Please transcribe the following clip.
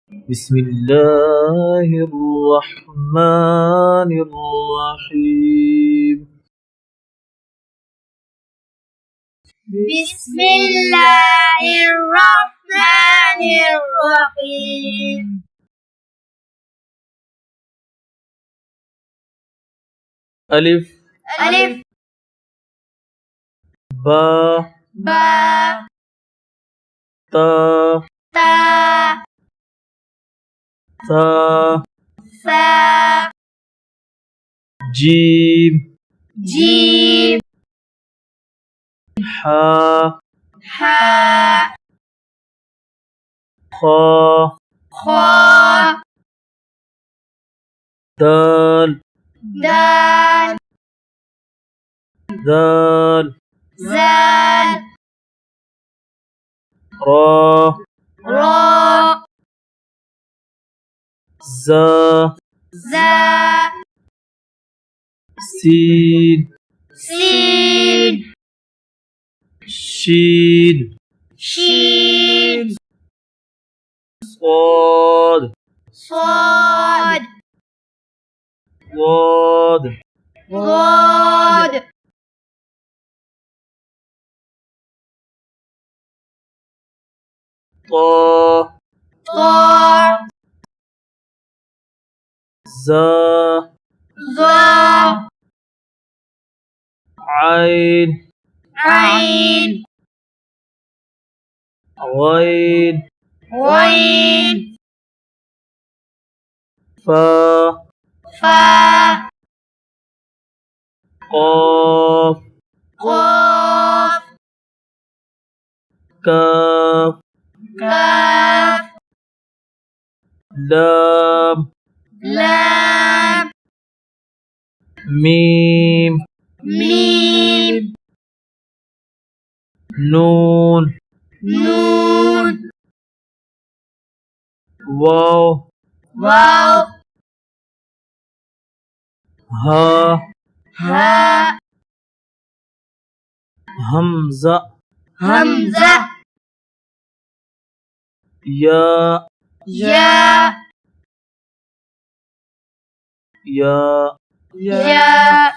بسم الله الرحمن الرحيم. بسم الله الرحمن الرحيم. ألف ألف با با تا تا ثا ثا جيم جيم حا حاء خا خاء دال دال ذال زال را را زا زا سين سين شين شين صاد صاد ضاد ضاد طا طا زا ظا عين عين غين غين فا فا قاف قاف كاف كاف لام لام ميم ميم نون نون واو واو ها ها همزة همزة يا يا يا يا